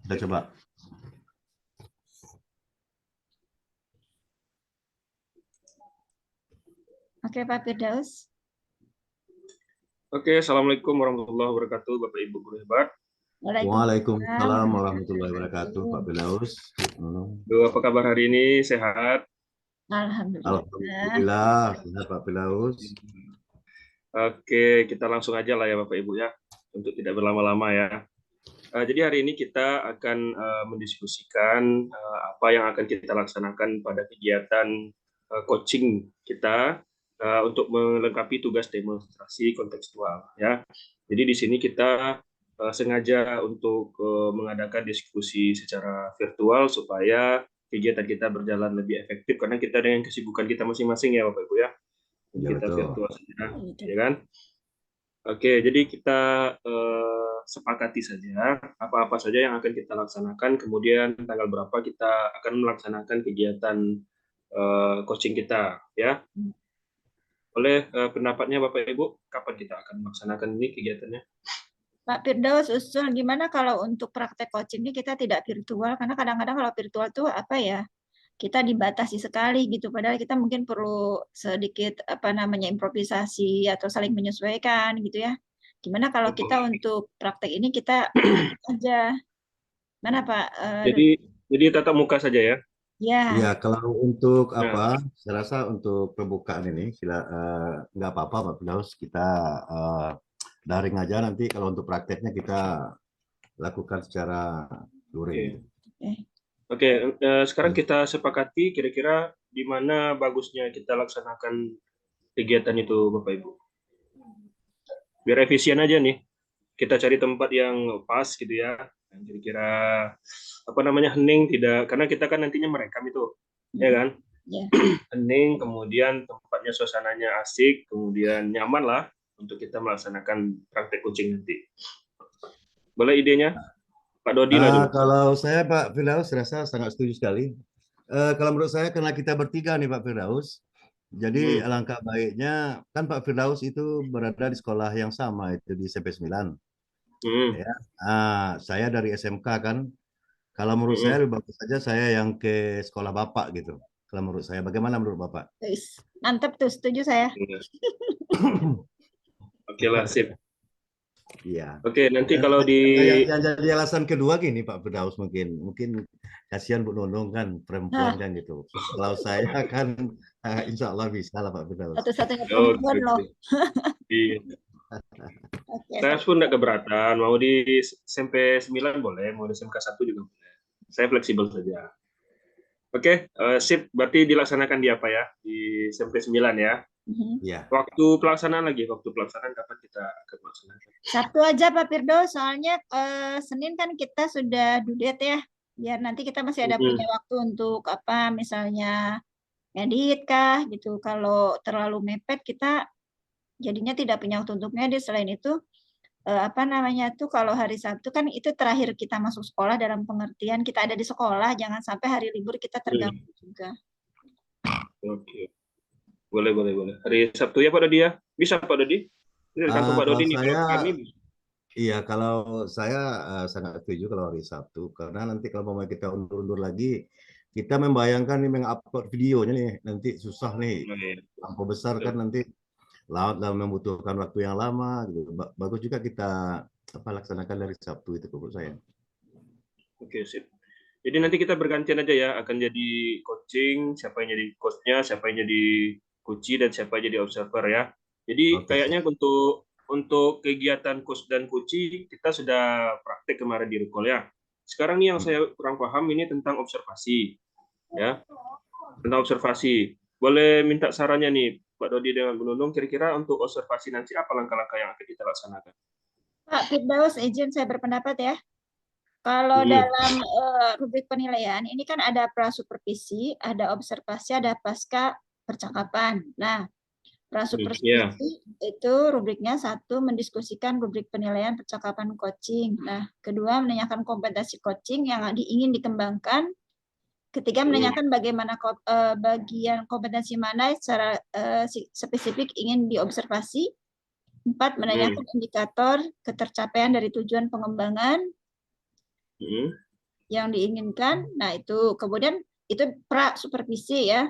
Kita coba. Oke, Pak Firdaus. Oke, Assalamualaikum warahmatullahi wabarakatuh, Bapak Ibu guru hebat. Waalaikumsalam warahmatullahi wabarakatuh, Pak Firdaus. Apa kabar hari ini? Sehat? Alhamdulillah. Alhamdulillah, sehat Pak Firdaus. Oke, kita langsung aja lah ya Bapak Ibu ya, untuk tidak berlama-lama ya. Jadi hari ini kita akan mendiskusikan apa yang akan kita laksanakan pada kegiatan coaching kita untuk melengkapi tugas demonstrasi kontekstual ya. Jadi di sini kita sengaja untuk mengadakan diskusi secara virtual supaya kegiatan kita berjalan lebih efektif karena kita dengan kesibukan kita masing-masing ya Bapak Ibu ya. Jadi Ya, kita betul. virtual saja, ya kan? Oke, jadi kita sepakati saja apa-apa saja yang akan kita laksanakan, kemudian tanggal berapa kita akan melaksanakan kegiatan coaching kita, ya. Oleh pendapatnya Bapak Ibu, kapan kita akan melaksanakan ini kegiatannya? Pak Firdaus, usul gimana kalau untuk praktek coaching ini kita tidak virtual, karena kadang-kadang kalau virtual tuh apa ya, kita dibatasi sekali gitu, padahal kita mungkin perlu sedikit improvisasi atau saling menyesuaikan gitu ya. Gimana kalau kita untuk praktek ini kita aja, mana Pak? Jadi tatap muka saja ya? Ya. Ya, kalau untuk saya rasa untuk pembukaan ini nggak apa-apa Pak Firdaus, kita daring aja, nanti kalau untuk prakteknya kita lakukan secara luring. Oke, sekarang kita sepakati kira-kira di mana bagusnya kita laksanakan kegiatan itu Bapak Ibu. Biar efisien aja nih, kita cari tempat yang pas gitu ya, yang kira-kira hening, tidak, karena kita kan nantinya merekam itu, ya kan? Hening, kemudian tempatnya suasananya asik, kemudian nyaman lah untuk kita melaksanakan praktek coaching nanti. Boleh idenya? Pak Dodi lah dulu. Kalau saya Pak Firdaus rasa sangat setuju sekali. Kalau menurut saya, karena kita bertiga nih Pak Firdaus, jadi alangkah baiknya, kan Pak Firdaus itu berada di sekolah yang sama, itu di SMP 9. Ya. Saya dari SMK kan. Kalau menurut saya lebih bagus saja saya yang ke sekolah Bapak gitu. Kalau menurut saya, bagaimana menurut Bapak? Mantap tuh, setuju saya. Oke lah, sip. Iya. Oke, nanti kalau yang jadi alasan kedua gini Pak Firdaus, mungkin kasihan Bu Nunung kan perempuan kan gitu. Kalau saya kan insya Allah bisa lah Pak Firdaus. Satu-satunya perempuan loh. Iya. Saya pun tidak keberatan, mau di SMP 9 boleh, mau di SMK 1 juga boleh. Saya fleksibel saja. Oke, sip. Berarti dilaksanakan di apa ya? Di SMP 9 ya? Iya. Waktu pelaksanaan kapan kita akan melaksanakan? Sabtu aja Pak Firdaus, soalnya Senin kan kita sudah due date ya. Biar nanti kita masih ada punya waktu untuk misalnya edit kah gitu. Kalau terlalu mepet kita jadinya tidak punya waktu untuk ngedit. Selain itu kalau hari Sabtu kan itu terakhir kita masuk sekolah, dalam pengertian kita ada di sekolah, jangan sampai hari libur kita terganggu juga. Oke. Boleh. Hari Sabtu ya Pak Dodi ya? Bisa Pak Dodi? Ini kantor Pak Dodi nih, kalau kami bisa. Iya, kalau saya sangat setuju kalau hari Sabtu, karena nanti kalau mau kita undur-undur lagi, kita membayangkan nih mengupload videonya nih, nanti susah nih, lampu besar kan nanti membutuhkan waktu yang lama gitu. Bagus juga kita laksanakan dari Sabtu itu menurut saya. Oke, sip. Jadi nanti kita bergantian aja ya, akan jadi coaching, siapa yang jadi coach-nya, siapa yang jadi coachee, dan siapa yang jadi observer ya. Jadi kayaknya untuk kegiatan coach dan coachee kita sudah praktek kemarin di recall ya. Sekarang nih yang saya kurang paham ini tentang observasi ya. Tentang observasi. Boleh minta sarannya nih Pak Dodi dengan Bu Nunung, kira-kira untuk observasi nanti apa langkah-langkah yang akan kita laksanakan? Pak Firdaus, izin saya berpendapat ya. Kalau dalam rubrik penilaian, ini kan ada prasupervisi, ada observasi, ada pasca percakapan. Nah, prasupervisi itu rubriknya 1, mendiskusikan rubrik penilaian percakapan coaching. Nah, kedua, menanyakan kompetensi coaching yang ingin dikembangkan. Ketiga, menanyakan bagaimana bagian kompetensi mana secara spesifik ingin diobservasi. 4, menanyakan indikator ketercapaian dari tujuan pengembangan. yang diinginkan. Nah, itu kemudian itu pra supervisi ya.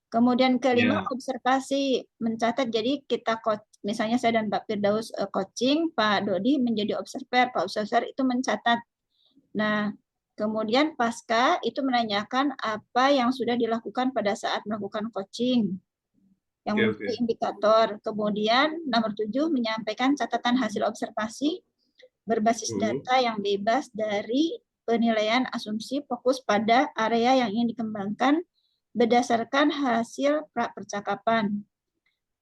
Kemudian kelima, Ya. observasi, mencatat. Jadi kita misalnya saya dan Pak Firdaus coaching, Pak Dodi menjadi observer, Pak observer itu mencatat. Nah, kemudian pasca itu menanyakan apa yang sudah dilakukan pada saat melakukan coaching, yang Oke, menjadi oke. indikator. Kemudian nomor 7, menyampaikan catatan hasil observasi berbasis data yang bebas dari penilaian asumsi, fokus pada area yang ingin dikembangkan berdasarkan hasil percakapan.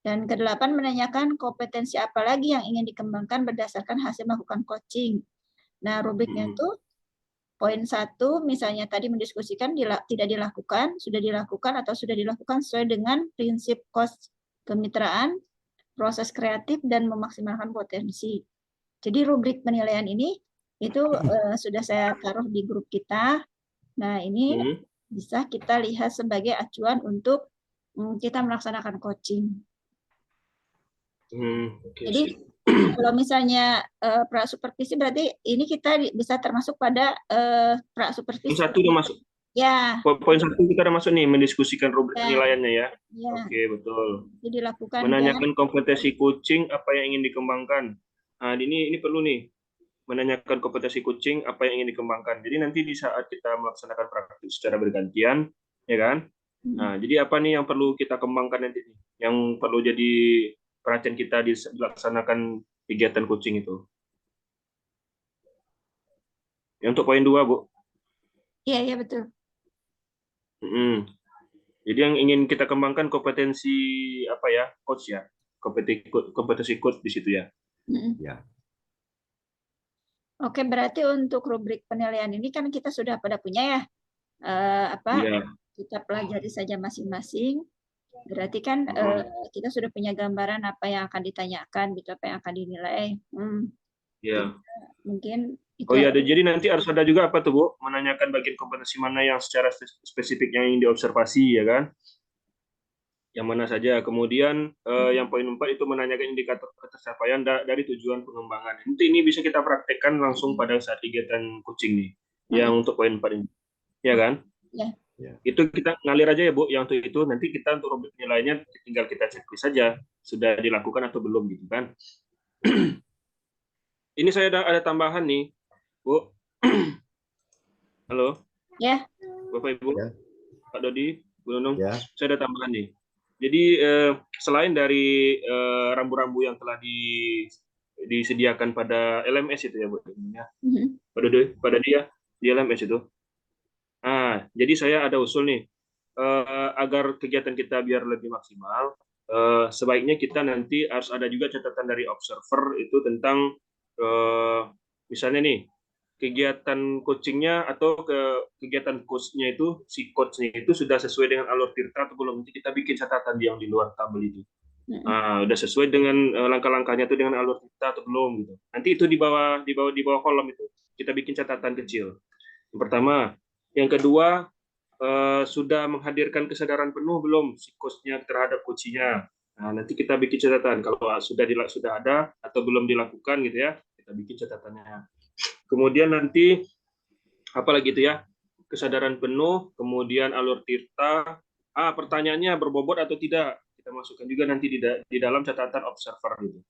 Dan ke-8, menanyakan kompetensi apa lagi yang ingin dikembangkan berdasarkan hasil melakukan coaching. Nah, rubriknya itu poin 1, misalnya tadi mendiskusikan tidak dilakukan, sudah dilakukan atau sudah dilakukan sesuai dengan prinsip coach kemitraan, proses kreatif, dan memaksimalkan potensi. Jadi rubrik penilaian ini itu sudah saya taruh di grup kita. Nah, ini bisa kita lihat sebagai acuan untuk kita melaksanakan coaching. Jadi kalau misalnya pra supervisi berarti ini kita bisa termasuk pada pra supervisi. Poin 1 udah masuk. Ya. Poin 1 kita udah masuk nih, mendiskusikan rubrik Ya. penilaiannya ya. Ya. Oke, betul. Jadi dilakukan Menanyakan kompetensi coaching apa yang ingin dikembangkan. Nah, ini perlu nih. Menanyakan kompetensi coaching apa yang ingin dikembangkan. Jadi nanti di saat kita melaksanakan praktik secara bergantian, ya kan? Nah, jadi apa nih yang perlu kita kembangkan nanti? Yang perlu jadi perhatian kita dilaksanakan kegiatan coaching itu. Ya, untuk poin 2, Bu. Iya, iya betul. Jadi yang ingin kita kembangkan kompetensi apa ya, coach ya, kompetensi coach di situ ya. Ya. Oke, berarti untuk rubrik penilaian ini kan kita sudah pada punya ya, kita pelajari saja masing-masing. Berarti kan kita sudah punya gambaran apa yang akan ditanyakan, gitu, apa yang akan dinilai. Ya. Mungkin itu. Oh iya, jadi nanti harus ada juga apa tuh, Bu? Menanyakan bagian kompetensi mana yang secara spesifik yang ingin diobservasi, ya kan? Yang mana saja. Kemudian yang poin 4 itu menanyakan indikator ketercapaian dari tujuan pengembangan. Nanti ini bisa kita praktekkan langsung pada saat kegiatan coaching nih. Yang untuk poin 4 ini. Ya kan? Ya. Itu kita ngalir aja ya, Bu. Yang untuk itu nanti kita untuk rubrik nilainya tinggal kita checklist saja. Sudah dilakukan atau belum gitu kan. Ini saya ada tambahan nih, Bu. Halo. Ya. Bapak Ibu. Ya. Pak Dodi, Bu Nunung. Ya. Saya ada tambahan nih. Jadi selain dari rambu-rambu yang telah disediakan pada LMS itu ya, Bu. Pada dia di LMS itu. Nah, jadi saya ada usul nih, agar kegiatan kita biar lebih maksimal, sebaiknya kita nanti harus ada juga catatan dari observer itu tentang misalnya nih, kegiatan coachingnya atau kegiatan coachnya itu, si coachnya itu sudah sesuai dengan alur tirta atau belum. Nanti kita bikin catatan yang di luar tabel itu. Udah sesuai dengan langkah-langkahnya itu dengan alur tirta atau belum gitu. Nanti itu di bawah kolom itu kita bikin catatan kecil. Yang pertama, yang kedua, sudah menghadirkan kesadaran penuh belum si coachnya terhadap coachnya. Nah, nanti kita bikin catatan kalau sudah ada atau belum dilakukan gitu ya, kita bikin catatannya. Kemudian nanti apalagi itu ya, kesadaran penuh, kemudian alur tirta, pertanyaannya berbobot atau tidak, kita masukkan juga nanti di dalam catatan observer gitu,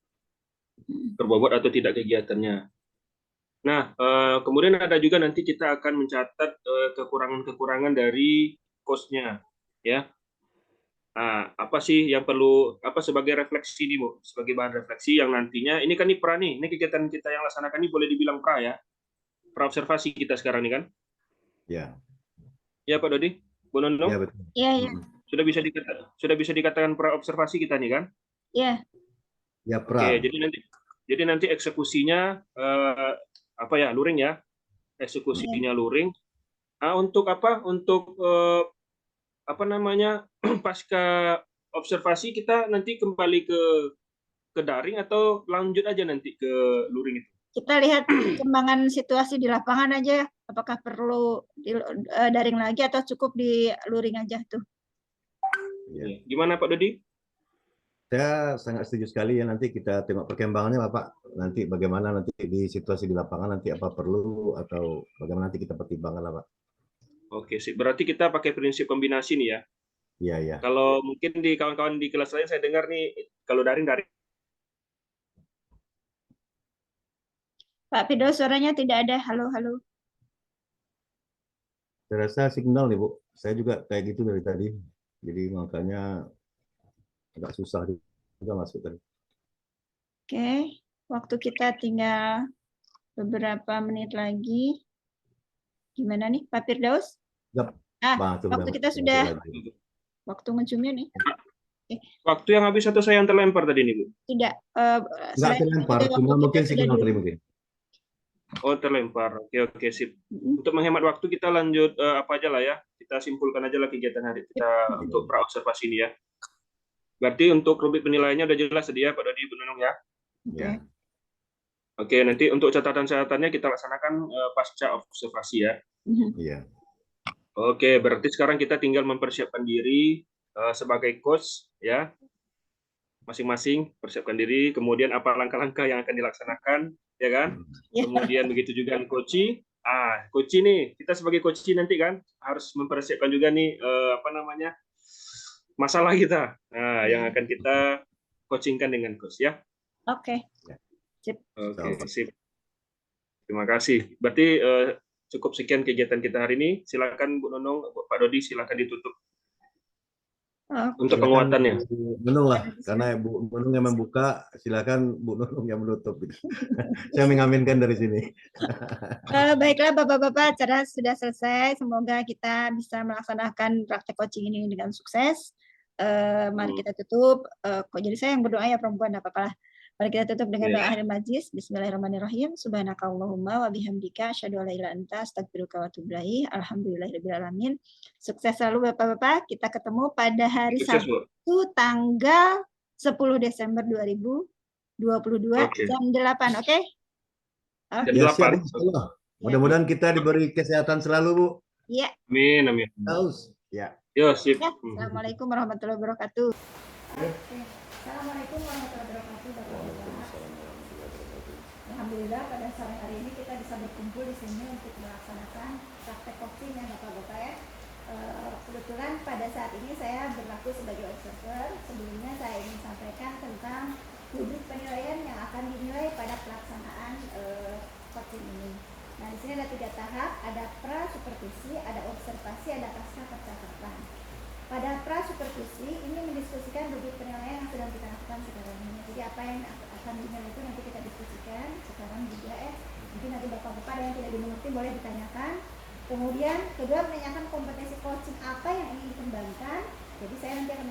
berbobot atau tidak kegiatannya. Nah, kemudian ada juga nanti kita akan mencatat kekurangan-kekurangan dari coach-nya, ya. Nah, apa sih yang perlu sebagai refleksi nih, Bu? Sebagai bahan refleksi yang nantinya ini kan pra nih, ini kegiatan kita yang laksanakan ini boleh dibilang pra ya. Pra observasi kita sekarang nih kan? Ya. Ya, Pak Dodi, Bu Nunung? Ya, betul. Iya, iya. Sudah bisa dikatakan pra observasi kita nih kan? Iya. Ya, pra. Oke, jadi nanti eksekusinya luring ya. Eksekusinya luring. Untuk pasca observasi kita nanti kembali ke daring atau lanjut aja nanti ke luring itu? Kita lihat perkembangan situasi di lapangan aja, apakah perlu daring lagi atau cukup di luring aja tuh. Ya. Gimana Pak Dodi? Saya sangat setuju sekali ya, nanti kita tengok perkembangannya lah Pak. Nanti bagaimana nanti di situasi di lapangan, nanti apa perlu atau bagaimana nanti kita pertimbangkan lah Pak. Oke, sih. Berarti kita pakai prinsip kombinasi nih ya. Iya, iya. Kalau mungkin di kawan-kawan di kelas lain saya dengar nih, kalau daring. Pak Firdaus, suaranya tidak ada. Halo, halo. Saya rasa signal nih Bu. Saya juga kayak gitu dari tadi. Jadi makanya agak susah juga masuk tadi. Oke, waktu kita tinggal beberapa menit lagi. Gimana nih, Pak Firdaus? Yap. Waktu kita sudah waktu nge-zoom-nya nih. Waktu yang habis atau saya yang terlempar tadi nih Bu? Tidak. Nggak terlempar, cuma mungkin signal tadi mungkin. Oh, terlempar. Oke, sip. Untuk menghemat waktu kita lanjut apa aja lah ya. Kita simpulkan aja lah kegiatan hari kita untuk pra-observasi ini ya. Berarti untuk rubrik penilaiannya udah jelas tadi ya Pak Dodi, Bu Nunung ya. Oke. Oke, nanti untuk catatan-catatannya kita laksanakan pasca observasi ya. Iya. Oke, berarti sekarang kita tinggal mempersiapkan diri sebagai coach ya. Masing-masing persiapkan diri, kemudian apa langkah-langkah yang akan dilaksanakan, ya kan? Kemudian begitu juga coach. Coach nih, kita sebagai coach nanti kan harus mempersiapkan juga nih masalah kita. Yang akan kita coachingkan dengan coach ya. Oke. Sip. Oke, sip. Terima kasih. Berarti cukup sekian kegiatan kita hari ini. Silakan Bu Nunung, Pak Dodi, silakan ditutup. Untuk penguatannya. Bu Nunung lah, karena Bu Nunung yang membuka, silakan Bu Nunung yang menutup. Saya mengaminkan dari sini. Baiklah Bapak-Bapak, acara sudah selesai. Semoga kita bisa melaksanakan praktek coaching ini dengan sukses. Mari kita tutup. Kok jadi saya yang berdoa ya perempuan, apa-apa lah. Mari kita tutup dengan doa akhir majlis. Bismillahirrahmanirrahim. Subhanakallahumma wa bihamdika asyhadu an la ilaha illa anta astaghfiruka wa atubu ilaik. Alhamdulillahirabbil alamin. Sukses selalu Bapak-bapak. Kita ketemu pada hari Sabtu tanggal 10 Desember 2022 jam 8, oke? Ya, siap, mudah-mudahan kita diberi kesehatan selalu, Bu. Iya. Amin, amin. Ya. Yo, sip. Assalamualaikum warahmatullahi wabarakatuh. Assalamualaikum warahmatullahi wabarakatuh, Bapak-bapak. Alhamdulillah pada sore hari ini kita bisa berkumpul di sini untuk melaksanakan praktek coaching ya Bapak-bapak ya. Kebetulan pada saat ini saya berlaku sebagai observer. Sebelumnya saya ingin sampaikan tentang rubrik penilaian yang akan dinilai pada pelaksanaan coaching ini. Nah, di sini ada 3 tahap, ada pra supervisi, ada observasi, ada pasca percakapan. Pada pra supervisi ini mendiskusikan rubrik penilaian yang sedang kita lakukan sekarang ini. Jadi apa yang akan dinilai itu nanti kita diskusikan sekarang juga ya. Mungkin nanti Bapak-bapak ada yang tidak dimengerti boleh ditanyakan. Kemudian kedua menanyakan kompetensi coaching apa yang ingin dikembangkan. Jadi saya nanti akan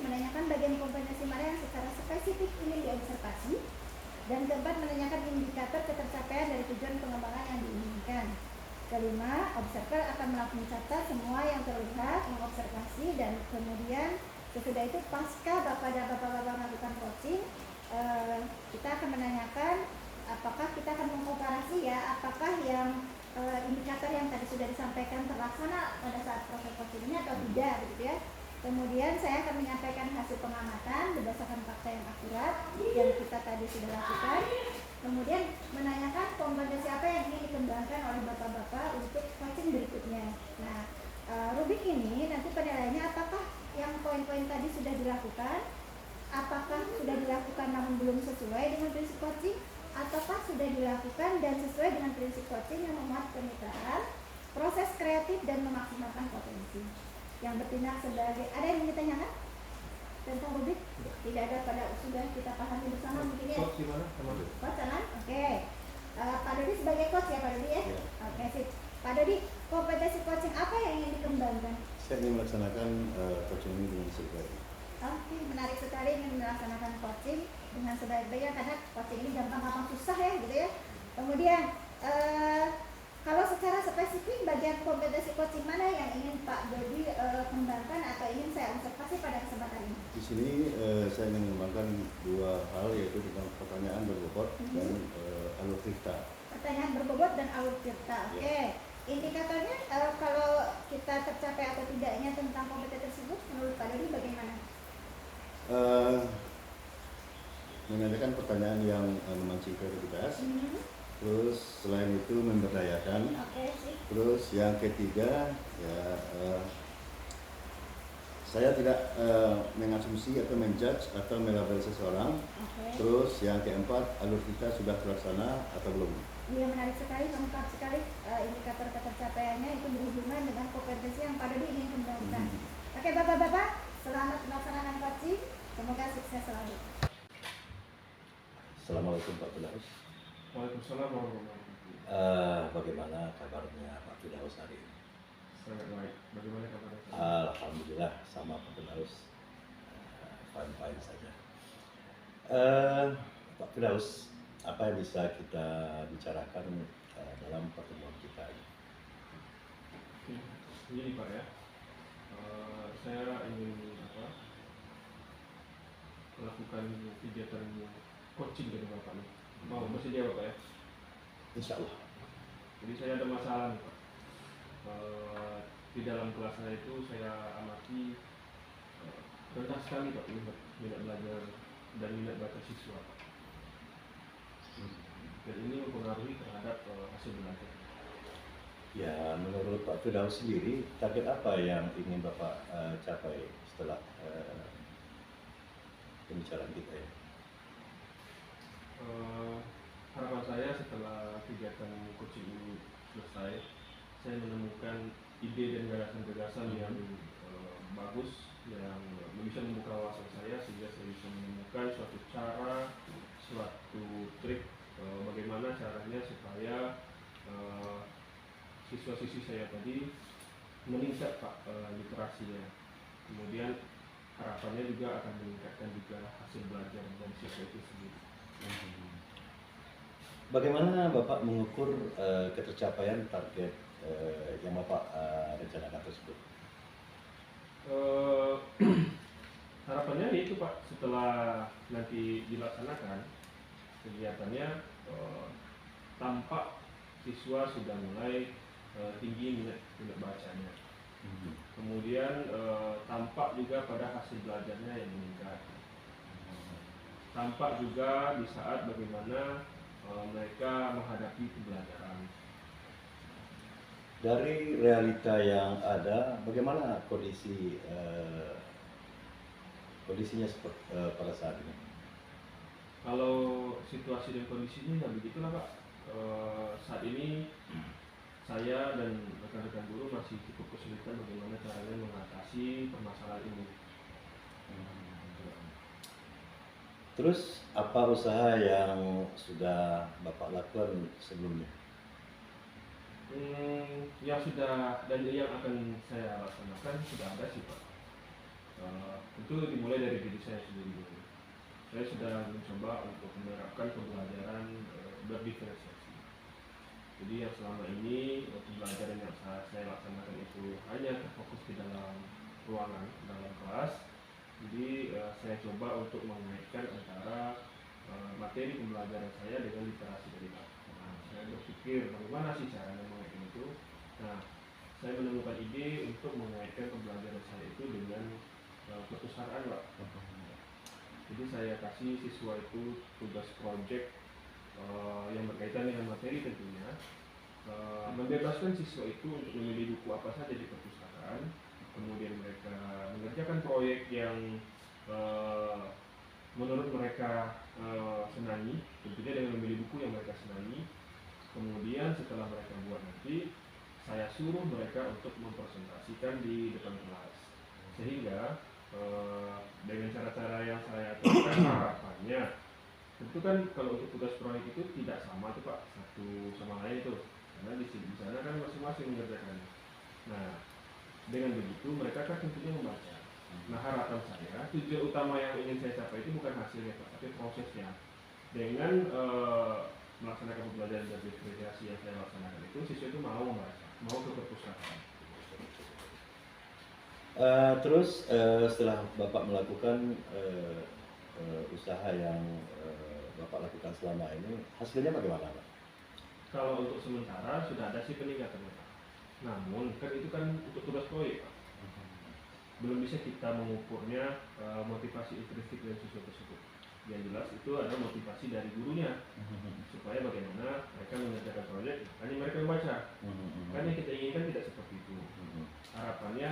menanyakan bagian kompetensi mana yang secara spesifik ingin diobservasi. Dan keempat menanyakan indikator ketercapaian dari tujuan pengembangan yang diinginkan. Kelima, observer akan mencatat semua yang terlihat, mengobservasi, dan kemudian sesudah itu pasca Bapak dan Bapak-bapak melakukan coaching, kita akan menanyakan apakah kita akan mengkomparasi ya, apakah yang indikator yang tadi sudah disampaikan terlaksana pada saat proses coaching ini atau tidak, gitu ya. Kemudian saya akan menyampaikan hasil pengamatan berdasarkan fakta yang akurat yang kita tadi sudah lakukan. Kemudian menanyakan kompetensi apa yang ingin dikembangkan oleh Bapak-bapak untuk coaching berikutnya. Nah, rubrik ini nanti penilaiannya apakah yang poin-poin tadi sudah dilakukan, apakah sudah dilakukan namun belum sesuai dengan prinsip coaching, ataukah sudah dilakukan dan sesuai dengan prinsip coaching yang memuat kemitraan, proses kreatif dan memaksimalkan potensi. Yang bertindak sebagai, ada yang ingin ditanyakan tentang rubrik? Tidak ada, pada sudah kita pahami bersama mungkin ya. Coach gimana? Coach aman? Oke. Pak Dodi sebagai coach ya Pak Dodi ya? Oke, sip. Pak Dodi, kompetensi coaching apa yang ingin dikembangkan? Saya ingin melaksanakan coaching ini dengan sebaik. Oke, menarik sekali ingin melaksanakan coaching dengan sebaik-baiknya karena coaching ini gampang-gampang susah ya gitu ya. Kemudian kalau secara spesifik bagian kompetensi coaching mana yang ingin Pak Dodi kembangkan atau ingin saya observasi pada kesempatan ini? Di sini saya ingin mengembangkan 2 hal, yaitu tentang pertanyaan berbobot dan alur cerita. Pertanyaan berbobot dan alur cerita. Oke. Indikatornya kalau kita tercapai atau tidaknya tentang kompetensi tersebut menurut Pak Dodi bagaimana? menanyakan pertanyaan yang memancing kreativitas. Terus selain itu memberdayakan. Terus yang ketiga ya saya tidak mengasumsi atau menjudge atau melabel seseorang. Terus yang keempat, alur kita sudah terlaksana atau belum? Iya, menarik sekali, lengkap sekali. Indikator ketercapaiannya itu berhubungan dengan kompetensi yang pada diinginkan dilakukan. Oke, Bapak-bapak, selamat melaksanakan coaching. Semoga sukses selalu. Assalamualaikum Pak Firdaus. Waalaikumsalam warahmatullahi wabarakatuh. Bagaimana kabarnya Pak Firdaus hari ini? Sangat baik. Bagaimana kabarnya? Alhamdulillah sama Pak Firdaus, fine saja. Pak Firdaus, apa yang bisa kita bicarakan dalam pertemuan kita ini? Jadi Pak ya, saya ingin melakukan kegiatan coaching dengan Bapak nih. Mau bersedia Bapak ya? Insya Allah. Jadi saya ada masalah nih Pak. Di dalam kelas saya itu saya amati rendah sekali Pak minat belajar dan minat baca siswa Pak. Dan ini mempengaruhi terhadap hasil belajar. Ya, menurut Pak Firdaus sendiri, target apa yang ingin Bapak capai setelah pembicaraan kita ya? Harapan saya setelah kegiatan coaching ini selesai, saya menemukan ide dan gagasan-gagasan yang bagus yang bisa membuka wawasan saya sehingga saya bisa menemukan suatu cara, suatu trik bagaimana caranya supaya siswa-siswi saya tadi meningkat Pak literasinya. Kemudian harapannya juga akan meningkatkan juga hasil belajar dari siswa itu sendiri. Bagaimana Bapak mengukur ketercapaian target yang Bapak rencanakan tersebut? Harapannya itu Pak, setelah nanti dilaksanakan kegiatannya, tampak siswa sudah mulai tinggi minat bacanya. Kemudian tampak juga pada hasil belajarnya yang meningkat. Tampak juga di saat bagaimana mereka menghadapi pembelajaran. Dari realita yang ada, bagaimana kondisinya pada saat ini? Kalau situasi dan kondisinya ya begitulah Pak. Saat ini saya dan rekan-rekan guru masih cukup kesulitan bagaimana caranya mengatasi permasalahan ini. Terus apa usaha yang sudah Bapak lakukan sebelumnya? Yang sudah dan yang akan saya laksanakan sudah ada sih Pak. Tentu dimulai dari diri saya sendiri dulu. Saya sudah mencoba untuk menerapkan pembelajaran berdiferensiasi. Jadi yang selama ini pembelajaran yang saya laksanakan itu hanya terfokus di dalam ruangan, dalam kelas. Jadi saya coba untuk mengaitkan antara materi pembelajaran saya dengan literasi dari Bapak. Saya berpikir bagaimana sih caranya mengaitkan itu. Nah, saya menemukan ide untuk mengaitkan pembelajaran saya itu dengan perpustakaan Pak. Jadi saya kasih siswa itu tugas project yang berkaitan dengan materi tentunya. Membebaskan siswa itu untuk memilih buku apa saja di perpustakaan. Kemudian mereka mengerjakan proyek yang menurut mereka senangi, tentunya dengan memilih buku yang mereka senangi. Kemudian setelah mereka buat nanti, saya suruh mereka untuk mempresentasikan di depan kelas. Sehingga dengan cara-cara yang saya terapkan harapannya, tentu kan kalau untuk tugas proyek itu tidak sama tuh Pak, satu sama lain itu, karena di sana kan masing-masing mengerjakannya. Nah, dengan begitu mereka kan tentunya membaca. Nah, harapan saya, tujuan utama yang ingin saya capai itu bukan hasilnya Pak, tapi prosesnya. Dengan melaksanakan pembelajaran dan diferensiasi yang saya laksanakan itu, siswa itu mau membaca, mau ke perpustakaan. Terus setelah Bapak melakukan usaha yang Bapak lakukan selama ini, hasilnya bagaimana Pak? Kalau untuk sementara sudah ada sih peningkatannya Pak. Namun kan itu kan untuk tugas proyek Pak. Belum bisa kita mengukurnya motivasi intrinsik dari siswa tersebut. Yang jelas itu ada motivasi dari gurunya supaya bagaimana mereka mengerjakan proyek, hanya mereka membaca. Kan yang kita inginkan tidak seperti itu. Harapannya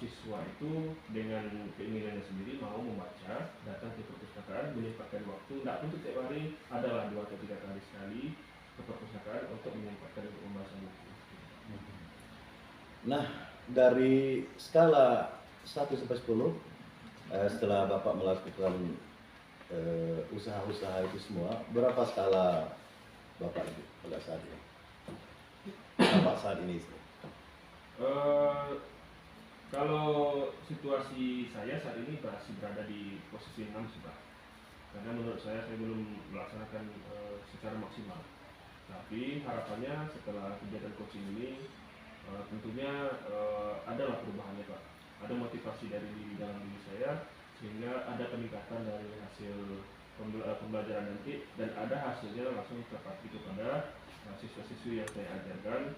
siswa itu dengan keinginannya sendiri mau membaca, datang ke perpustakaan, menyempatkan waktu, tidak pun setiap hari, adalah 2 atau 3 kali sekali ke perpustakaan untuk menyempatkan untuk membaca buku. Nah, dari skala 1 sampai 10, setelah Bapak melakukan usaha-usaha itu semua, berapa skala Bapak itu pada saat ini? Bapak saat ini? Kalau situasi saya saat ini masih berada di posisi 6 sih Pak. Karena menurut saya belum melaksanakan secara maksimal. Tapi harapannya setelah kegiatan coaching ini tentunya adalah perubahannya Pak. Ada motivasi dari dalam diri saya sehingga ada peningkatan dari hasil pembelajaran nanti dan ada hasilnya langsung terpati kepada siswa-siswi yang saya ajarkan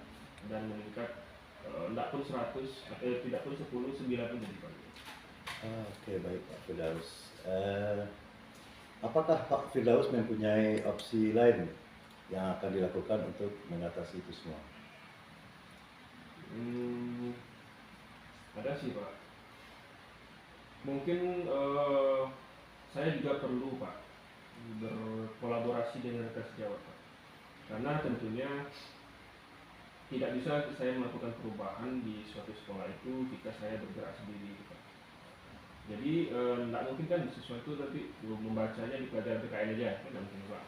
dan meningkat tidak pun 100 atau tidak pun 10, 9 pun jadi Pak. Oke, baik Pak Firdaus. Apakah Pak Firdaus mempunyai opsi lain yang akan dilakukan untuk mengatasi itu semua? Ada sih Pak. Mungkin saya juga perlu Pak berkolaborasi dengan rekan sejawat Pak. Karena tentunya tidak bisa saya melakukan perubahan di suatu sekolah itu jika saya bergerak sendiri Pak. Jadi tidak mungkin kan siswa itu nanti membacanya di pelajaran PKN aja, tidak mungkin Pak.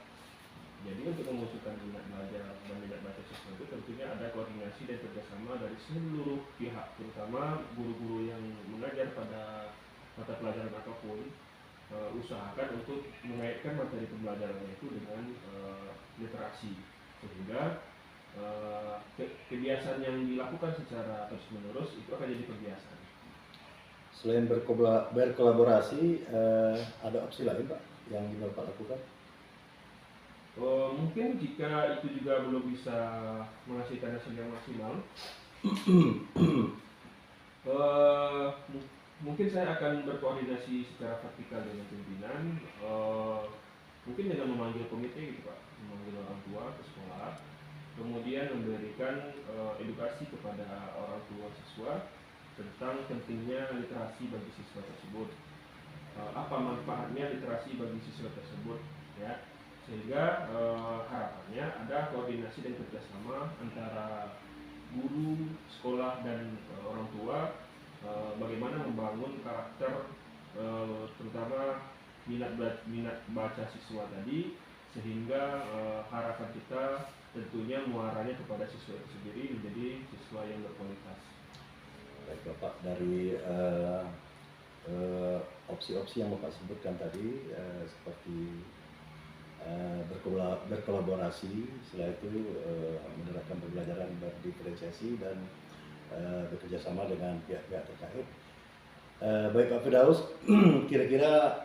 Jadi untuk memutuskan minat belajar dan minat baca siswa itu tentunya ada koordinasi dan kerjasama dari seluruh pihak, terutama guru-guru yang mengajar pada mata pelajaran apapun. Usahakan untuk mengaitkan materi pembelajarannya itu dengan literasi sehingga kebiasaan yang dilakukan secara terus-menerus itu akan jadi kebiasaan. Selain berkolaborasi, ada opsi lain Pak yang Bapak lakukan? Mungkin jika itu juga belum bisa menghasilkan hasil yang maksimal, mungkin saya akan berkoordinasi secara vertikal dengan pimpinan, mungkin dengan memanggil komite gitu Pak, memanggil orang tua ke sekolah, kemudian memberikan edukasi kepada orang tua siswa tentang pentingnya literasi bagi siswa tersebut, apa manfaatnya literasi bagi siswa tersebut, ya, sehingga harapannya ada koordinasi dan kerjasama antara guru, sekolah dan orang tua, bagaimana membangun karakter terutama minat baca siswa tadi, sehingga harapan kita tentunya muaranya kepada siswa itu sendiri menjadi siswa yang berkualitas. Baik Bapak, dari opsi-opsi yang Bapak sebutkan tadi seperti berkolaborasi, setelah itu menerapkan pembelajaran berdiferensiasi dan bekerjasama dengan pihak-pihak terkait. Baik Pak Firdaus, kira-kira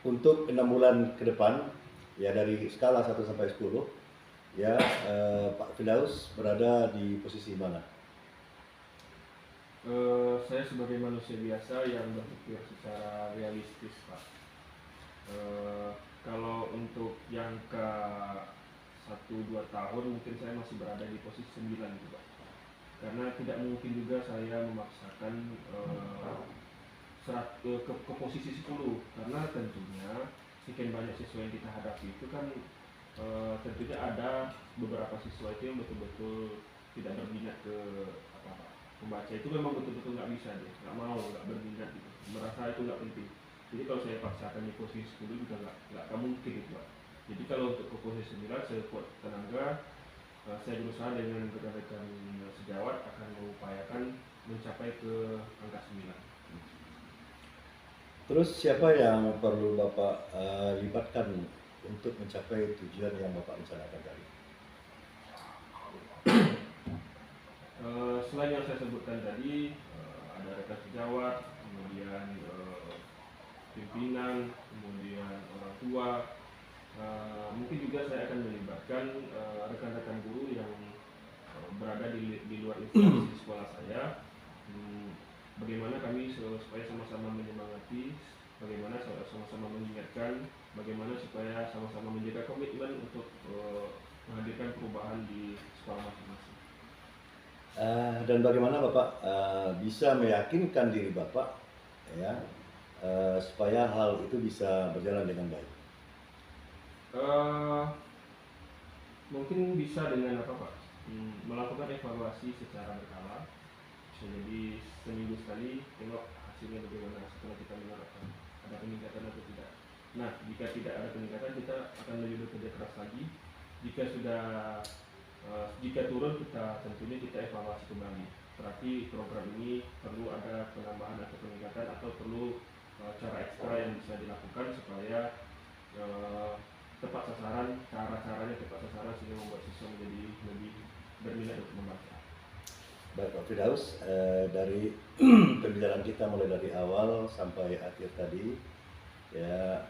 untuk 6 bulan ke depan, ya dari skala 1 sampai 10, ya Pak Firdaus berada di posisi mana? Saya sebagai manusia biasa yang berpikir secara realistis Pak. Kalau untuk jangka 1-2 tahun mungkin saya masih berada di posisi 9 juga. Karena tidak mungkin juga saya memaksakan ke posisi 10, karena tentunya sekian banyak siswa yang kita hadapi itu kan tentunya ada beberapa siswa itu yang betul-betul tidak berminat ke membaca, itu memang betul-betul nggak bisa dia, nggak mau, nggak berminat gitu, merasa itu nggak penting. Jadi kalau saya paksakan di posisi 10 juga nggak mungkin itu Pak. Jadi kalau untuk ke posisi 9 saya kuat tenaga, saya berusaha dengan rekan-rekan sejawat akan mengupayakan mencapai ke angka 9. Terus siapa yang perlu Bapak libatkan untuk mencapai tujuan yang Bapak rencanakan tadi? Selain yang saya sebutkan tadi, ada rekan sejawat, kemudian pimpinan, kemudian orang tua, mungkin juga saya akan melibatkan rekan-rekan guru yang berada di luar instansi sekolah saya. Bagaimana kami supaya sama-sama menyemangati bagaimana sama-sama mengingatkan bagaimana supaya sama-sama menjaga komitmen untuk menghadirkan perubahan di sekolah masing-masing. Dan bagaimana Bapak bisa meyakinkan diri Bapak ya supaya hal itu bisa berjalan dengan baik? Mungkin bisa dengan apa Pak? Melakukan evaluasi secara berkala. Bisa jadi seminggu sekali tengok hasilnya bagaimana setelah kita menerapkan, ada peningkatan atau tidak. Nah, jika tidak ada peningkatan kita akan lebih bekerja keras lagi. Jika turun kita tentunya kita evaluasi kembali. Berarti program ini perlu ada penambahan atau peningkatan atau perlu cara ekstra yang bisa dilakukan supaya tepat sasaran, cara-caranya tepat sasaran sehingga membuat siswa menjadi lebih berminat untuk membaca. Baik Pak Firdaus, dari pembicaraan kita mulai dari awal sampai akhir tadi, ya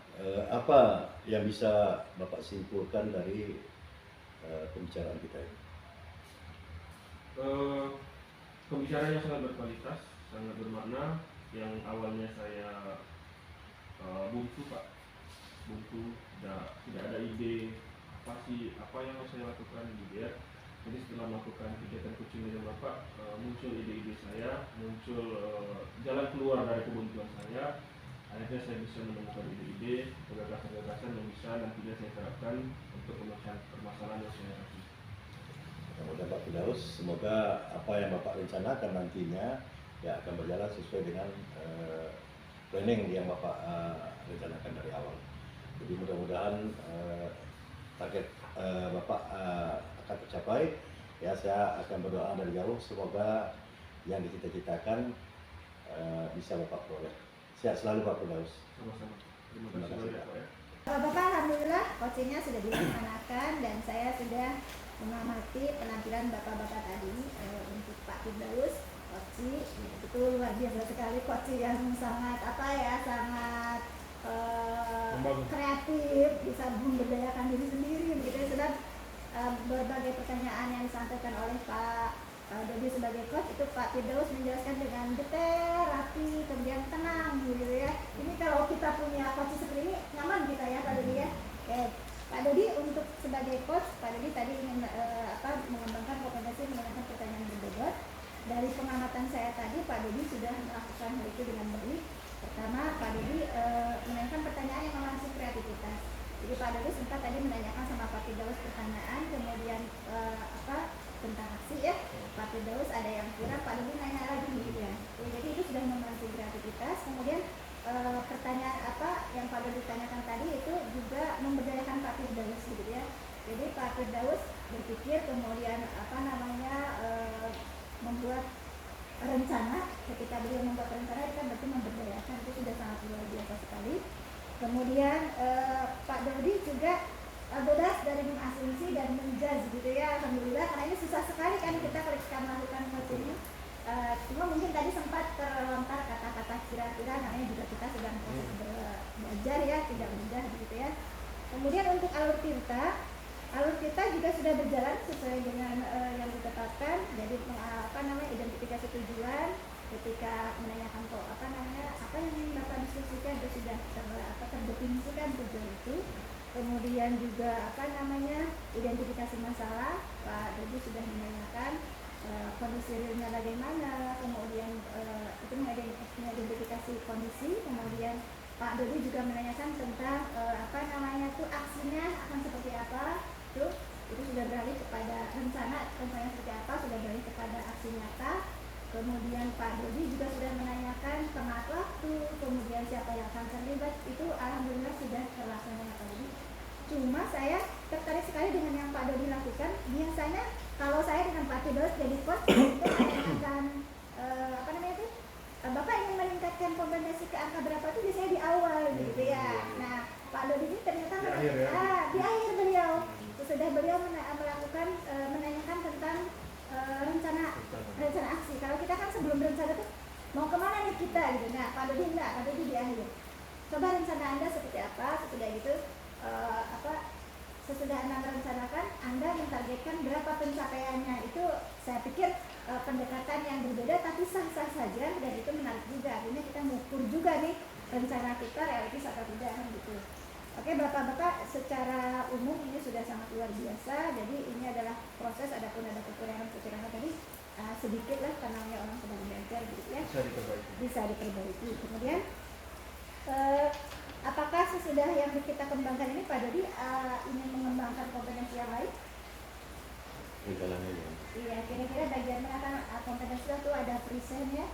apa yang bisa Bapak simpulkan dari pembicaraan kita ini? Pembicaraan yang sangat berkualitas, sangat bermakna. Yang awalnya saya buntu Pak, tidak ada ide apa yang harus saya lakukan gitu ya. Jadi setelah melakukan kegiatan kucing dengan Bapak, muncul ide-ide saya, muncul jalan keluar dari kebuntuan saya. Akhirnya saya bisa menemukan ide-ide, gagasan-gagasan yang bisa nantinya saya terapkan untuk pemecahan permasalahan yang saya hadapi. Mudah Pak Firdaus, semoga apa yang Bapak rencanakan nantinya ya akan berjalan sesuai dengan planning yang Bapak rencanakan dari awal. Jadi mudah-mudahan target Bapak akan tercapai. Ya, saya akan berdoa dari jauh semoga yang dicita-citakan bisa Bapak peroleh. Sehat selalu Pak Firdaus. Sama-sama. Terima kasih banyak Pak ya. Bapak, alhamdulillah coachingnya sudah dilaksanakan dan saya sudah mengamati penampilan bapak-bapak tadi. Untuk Pak Firdaus, coaching itu luar biasa sekali, coaching yang sangat sangat kreatif, bisa memberdayakan diri sendiri begitu. Sudah berbagai pertanyaan yang disampaikan oleh Pak Dodi sebagai coach, itu Pak Firdaus menjelaskan dengan detail, rapi, kemudian tenang gitu ya. Ini kalau kita punya coach seperti ini nyaman kita ya Pak Dodi ya. Pak Dodi untuk sebagai coach, Pak Dodi tadi ingin mengembangkan kompetensi menggunakan pertanyaan berbobot. Dari pengamatan saya tadi, Pak Dodi sudah melakukan hal itu dengan baik. Pertama, Pak Dodi menanyakan pertanyaan yang memancing kreativitas. Jadi Pak Dodi sempat tadi menanyakan sama Pak Firdaus pertanyaan, kemudian tentang aksi ya. Pak Firdaus ada yang kurang, Pak Dodi nanya lagi gitu ya. Jadi itu sudah memancing kreativitas. Kemudian pertanyaan yang Pak Dodi tanyakan tadi itu juga memberdayakan Pak Firdaus gitu ya. Jadi Pak Firdaus berpikir kemudian membuat rencana. Ketika beliau membuat rencana itu kan berarti memberdayakan, itu sudah sangat luar biasa sekali. Kemudian Pak Dodi juga bebas dari mengasumsi dan menjudge gitu ya. Alhamdulillah, karena ini susah sekali kan kita ketika melakukan coaching. Cuma mungkin tadi sempat terlontar kata-kata kira-kira, namanya juga kita sedang proses belajar ya, tidak mudah gitu ya. Kemudian untuk alur kita juga sudah berjalan sesuai dengan yang ditetapkan. Jadi identifikasi tujuan, ketika menanyakan apa yang Bapak diskusikan itu sudah terdefinisikan tujuan itu. Kemudian juga identifikasi masalah, Pak Dodi sudah menanyakan kondisi realnya bagaimana, kemudian itu mengidentifikasi kondisi. Kemudian Pak Dodi juga menanyakan tentang aksinya akan seperti apa. Itu sudah beralih kepada rencana seperti apa, sudah beralih kepada aksi nyata. Kemudian Pak Dodi juga sudah menanyakan tengah waktu, kemudian siapa yang akan terlibat, itu alhamdulillah sudah terlaksana Pak Dodi. Cuma saya tertarik sekali dengan yang Pak Dodi lakukan. Biasanya kalau saya dengan Pak Firdaus jadi coach, itu menanyakan Bapak ingin meningkatkan kompetensi ke angka berapa itu biasanya di awal gitu ya. Nah, Pak Dodi ini ternyata di akhir beliau sudah melakukan menanyakan tentang rencana aksi. Kalau kita kan sebelum rencana tuh mau kemana nih kita gitu. Nah, Pak Dodi enggak, Pak Dodi di akhir. Coba rencana Anda seperti apa, sesudah itu sesudah Anda merencanakan, Anda mentargetkan berapa pencapaiannya. Itu saya pikir pendekatan yang berbeda tapi sah-sah saja, dan itu menarik juga. Artinya kita mengukur juga nih rencana kita realistis atau tidak kan gitu. Oke Bapak-Bapak, secara umum ini sudah sangat luar biasa. Jadi ini adalah proses, adapun ada kekurangan-kekurangan tadi sedikit lah karena orang sedang belajar gitu ya. Bisa diperbaiki. Kemudian apakah sesudah yang kita kembangkan ini Pak Dodi ingin mengembangkan kompetensi yang lain? Iya, kira-kira bagian mana kan kompetensi itu ada present ya,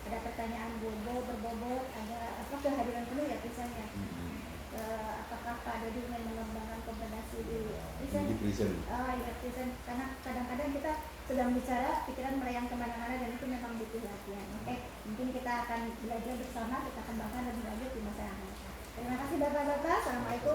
ada pertanyaan berbobot, ada apa kehadiran penuh ya present ya. Apakah Pak Dodi ingin mengembangkan kompetensi di present? Iya present, karena kadang-kadang kita sedang bicara pikiran melayang kemana-mana dan itu memang butuh latihan. Oke, mungkin kita akan belajar bersama, kita kembangkan lebih lanjut di masa yang akan datang. Terima kasih Bapak-Bapak. Assalamualaikum